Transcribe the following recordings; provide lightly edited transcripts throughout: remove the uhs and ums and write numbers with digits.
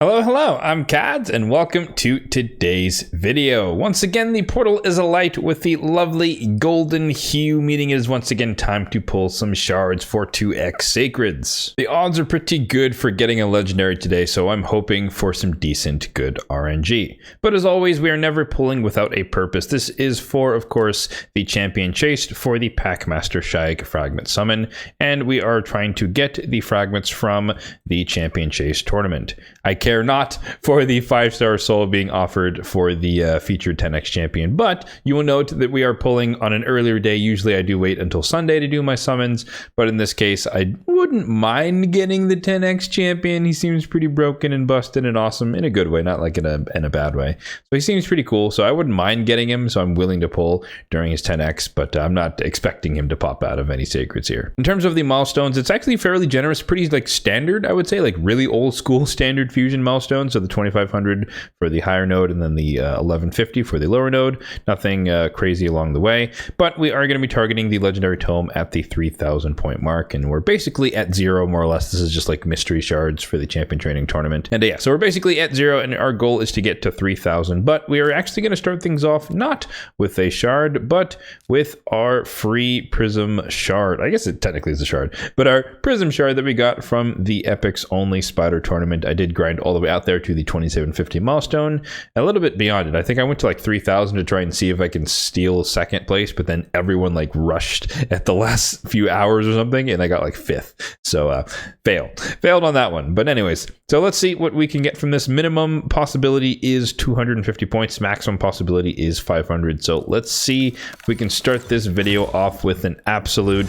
Hello, I'm Kads, and welcome to today's video. Once again, the portal is alight with the lovely golden hue, meaning it is once again time to pull some shards for 2x sacreds. The odds are pretty good for getting a legendary today, so I'm hoping for some decent good RNG. But as always, we are never pulling without a purpose. This is for, of course, the champion chased for the Packmaster Shag Fragment summon, and we are trying to get the fragments from the champion chase tournament. I care not for the 5-star soul being offered for the featured 10x champion, but you will note that we are pulling on an earlier day. Usually I do wait until Sunday to do my summons, but in this case I wouldn't mind getting the 10x champion. He seems pretty broken and busted and awesome in a good way, not like in a bad way. So he seems pretty cool, so I wouldn't mind getting him, so I'm willing to pull during his 10x, but I'm not expecting him to pop out of any sacreds here. In terms of the milestones, it's actually fairly generous, pretty like standard, I would say, like really old school standard fusion milestones. So the 2500 for the higher node and then the 1150 for the lower node. Nothing crazy along the way, but we are going to be targeting the legendary tome at the 3000 point mark, and we're basically at 0 more or less. This is just like mystery shards for the champion training tournament. And yeah, so we're basically at 0, and our goal is to get to 3000, but we are actually going to start things off not with a shard, but with our free Prism shard. I guess it technically is a shard, but our Prism shard that we got from the Epics Only Spider tournament. I did grind all the way out there to the 2750 milestone, a little bit beyond it. I think I went to like 3000 to try and see if I can steal second place, but then everyone like rushed at the last few hours or something, and I got like 5th. So failed on that one. But anyways, so let's see what we can get from this. Minimum possibility is 250 points, maximum possibility is 500. So let's see if we can start this video off with an absolute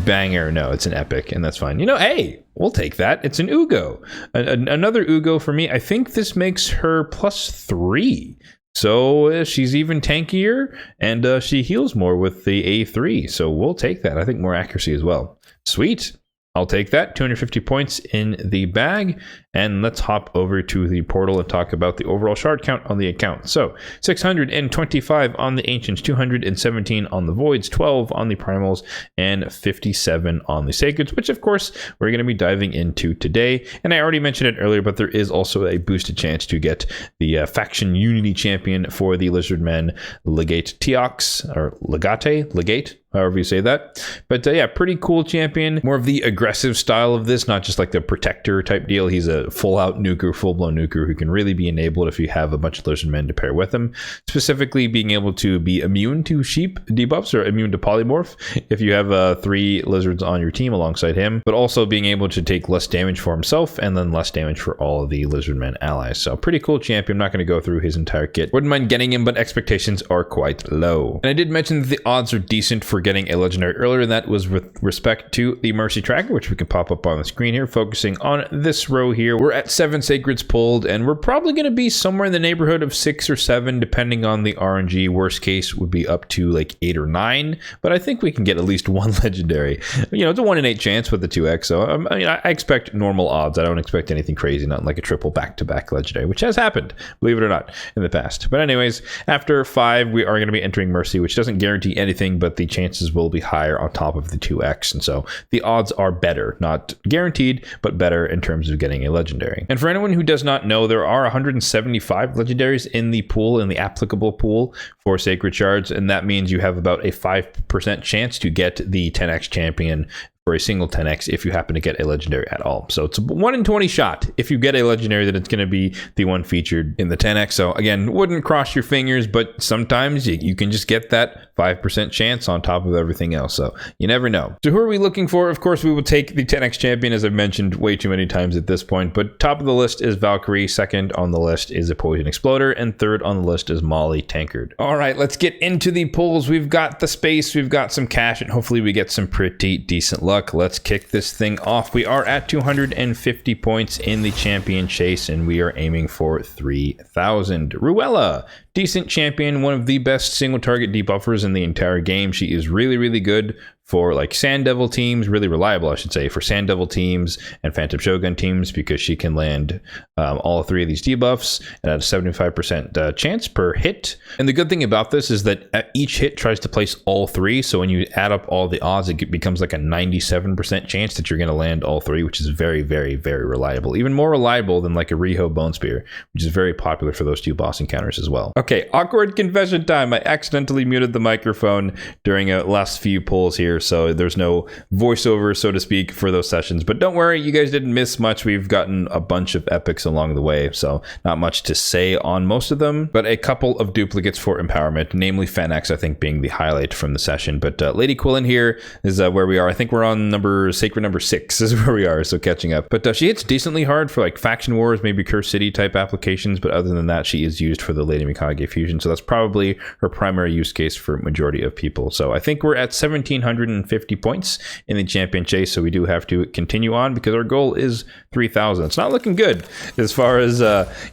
banger. No, it's an epic, and that's fine. You know, hey, we'll take that. It's an Ugo. Another Ugo for me. I think this makes her +3. So she's even tankier, and she heals more with the A3. So we'll take that. I think more accuracy as well. Sweet. I'll take that. 250 points in the bag. And let's hop over to the portal and talk about the overall shard count on the account. So 625 on the Ancients, 217 on the Voids, 12 on the Primals, and 57 on the Sacreds, which of course we're going to be diving into today. And I already mentioned it earlier, but there is also a boosted chance to get the Faction Unity Champion for the Lizardmen Legate Teox, or Legate, however you say that. But yeah, pretty cool champion. More of the aggressive style of this, not just like the protector type deal. He's a full-out nuker, full-blown nuker who can really be enabled if you have a bunch of lizardmen to pair with him. Specifically being able to be immune to sheep debuffs or immune to polymorph if you have 3 lizards on your team alongside him, but also being able to take less damage for himself and then less damage for all of the lizardmen allies. So pretty cool champion. I'm not going to go through his entire kit. Wouldn't mind getting him, but expectations are quite low. And I did mention that the odds are decent for getting a legendary earlier, and that was with respect to the Mercy Tracker, which we can pop up on the screen here, focusing on this row here. We're at 7 sacreds pulled, and we're probably going to be somewhere in the neighborhood of 6 or 7, depending on the RNG. Worst case would be up to like 8 or 9, but I think we can get at least 1 legendary. You know, it's a 1 in 8 chance with the 2x, so I mean, I expect normal odds. I don't expect anything crazy, not like a triple back-to-back legendary, which has happened, believe it or not, in the past. But anyways, after 5, we are going to be entering Mercy, which doesn't guarantee anything, but the chances will be higher on top of the 2x, and so the odds are better, not guaranteed, but better in terms of getting a legendary. And for anyone who does not know, there are 175 legendaries in the pool, in the applicable pool for sacred shards, and that means you have about a 5% chance to get the 10x champion for a single 10x if you happen to get a legendary at all. So it's a 1 in 20 shot if you get a legendary that it's going to be the one featured in the 10x. So again, wouldn't cross your fingers, but sometimes you can just get that 5% chance on top of everything else. So you never know. So who are we looking for? Of course, we will take the 10x champion, as I've mentioned way too many times at this point, but top of the list is Valkyrie, second on the list is a Poison Exploder, and third on the list is Molly Tankard. All right, let's get into the pulls. We've got the space, we've got some cash, and hopefully we get some pretty decent luck. Let's kick this thing off. We are at 250 points in the champion chase, and we are aiming for 3000. Ruella, decent champion, one of the best single target debuffers in the entire game. She is really, really good for like Sand Devil teams, really reliable, I should say, for Sand Devil teams and Phantom Shogun teams, because she can land all 3 of these debuffs and at a 75% chance per hit. And the good thing about this is that each hit tries to place all 3. So when you add up all the odds, it becomes like a 97% chance that you're going to land all 3, which is very, very, very reliable. Even more reliable than like a Riho Bone Spear, which is very popular for those 2 boss encounters as well. Okay, awkward confession time. I accidentally muted the microphone during a last few pulls here, so there's no voiceover, so to speak, for those sessions. But don't worry, you guys didn't miss much. We've gotten a bunch of epics along the way, so not much to say on most of them, but a couple of duplicates for empowerment, namely Fennex, I think, being the highlight from the session. But Lady Quillen here is where we are. I think we're on Sacred number 6 is where we are, so catching up. But she hits decently hard for like Faction Wars, maybe Curse City type applications, but other than that, she is used for the Lady Mikage fusion, so that's probably her primary use case for majority of people. So I think we're at 1,750 points in the champion chase, so we do have to continue on because our goal is 3,000. It's not looking good as far as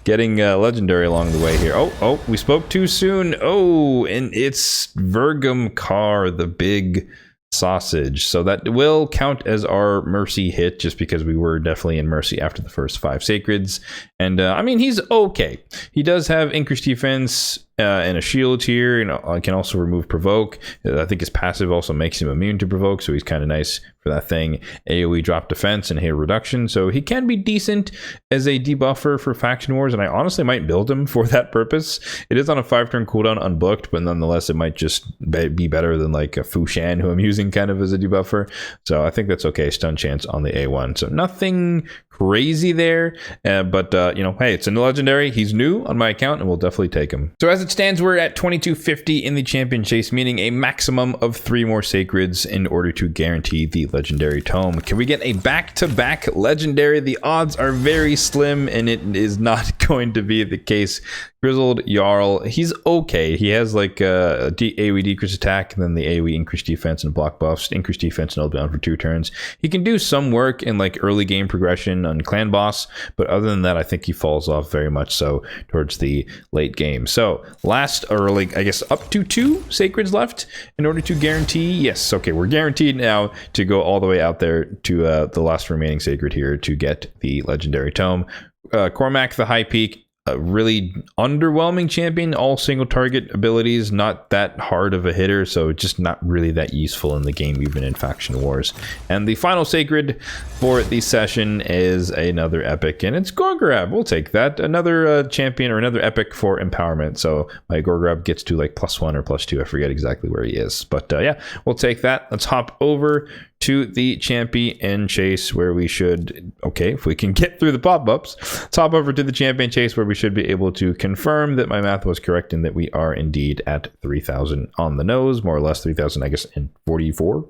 getting legendary along the way here. Oh, we spoke too soon. Oh, and it's Virgum Car, the big sausage, so that will count as our mercy hit, just because we were definitely in mercy after the first 5 sacreds. And I mean, he's okay. He does have increased defense and a shield here. You know, I can also remove provoke. I think his passive also makes him immune to provoke, so he's kind of nice for that thing. AoE drop defense and hit reduction, so he can be decent as a debuffer for Faction Wars, and I honestly might build him for that purpose. It is on a 5-turn cooldown unbooked, but nonetheless it might just be better than like a Fu Shan, who I'm using kind of as a debuffer, so I think that's okay. Stun chance on the A1, so nothing crazy there, but you know, hey, it's a legendary. He's new on my account, and we'll definitely take him. So as it stands, we're at 2250 in the champion chase, meaning a maximum of 3 more sacreds in order to guarantee the legendary tome. Can we get a back-to-back legendary? The odds are very slim, and it is not going to be the case. Grizzled Jarl, he's okay. He has like a AoE decreased attack, and then the AoE increased defense and block buffs, increased defense and bound for 2 turns. He can do some work in like early game progression on clan boss, but other than that, I think he falls off very much so towards the late game. So last, or like I guess up to 2 sacreds left in order to guarantee. Yes, okay, we're guaranteed now to go all the way out there to the last remaining sacred here to get the legendary tome. Cormac the High Peak, a really underwhelming champion, all single target abilities, not that hard of a hitter, so just not really that useful in the game, even in Faction Wars. And the final sacred for the session is another epic, and it's Gorgrab. We'll take that. Another champion or another epic for empowerment, so my Gorgrab gets to like +1 or +2. I forget exactly where he is, but yeah, we'll take that. Let's hop over to the champion chase, where we should, okay, if we can get through the pop-ups, let's hop over to the champion chase, where we should be able to confirm that my math was correct and that we are indeed at 3,000 on the nose, more or less 3,000, I guess, and 44,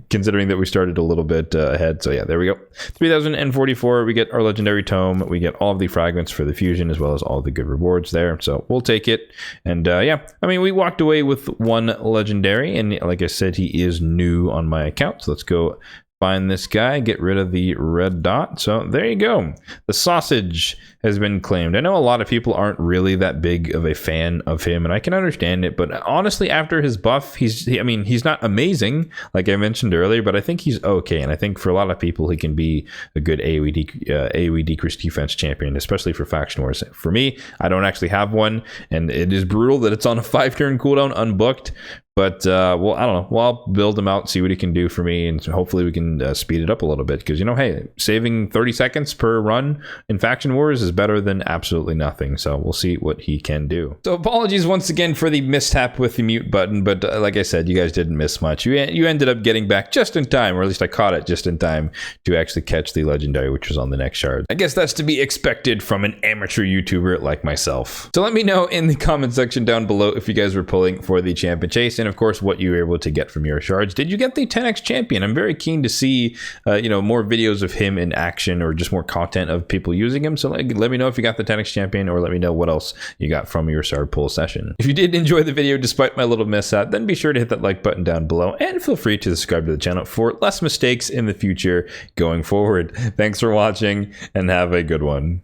considering that we started a little bit ahead. So yeah, there we go. 3,044, we get our legendary tome, we get all of the fragments for the fusion, as well as all the good rewards there. So we'll take it. And yeah, I mean, we walked away with 1 legendary, and like I said, he is new on my account. So let's go find this guy, get rid of the red dot. So there you go. The sausage has been claimed. I know a lot of people aren't really that big of a fan of him, and I can understand it, but honestly, after his buff, I mean, he's not amazing, like I mentioned earlier, but I think he's okay, and I think for a lot of people, he can be a good AoE decreased defense champion, especially for Faction Wars. For me, I don't actually have one, and it is brutal that it's on a 5-turn cooldown unbooked, but well, I don't know. Well, I'll build him out, see what he can do for me, and hopefully we can speed it up a little bit, because, you know, hey, saving 30 seconds per run in Faction Wars is better than absolutely nothing, so we'll see what he can do. So apologies once again for the mishap with the mute button, but like I said, you guys didn't miss much. You ended up getting back just in time, or at least I caught it just in time to actually catch the legendary, which was on the next shard. I guess that's to be expected from an amateur YouTuber like myself. So let me know in the comment section down below if you guys were pulling for the champion chase, and of course what you were able to get from your shards. Did you get the 10x champion? I'm very keen to see you know, more videos of him in action, or just more content of people using him. So let me know if you got the 10x champion, or let me know what else you got from your shard pull session. If you did enjoy the video despite my little mishap, then be sure to hit that like button down below, and feel free to subscribe to the channel for less mistakes in the future going forward. Thanks for watching, and have a good one.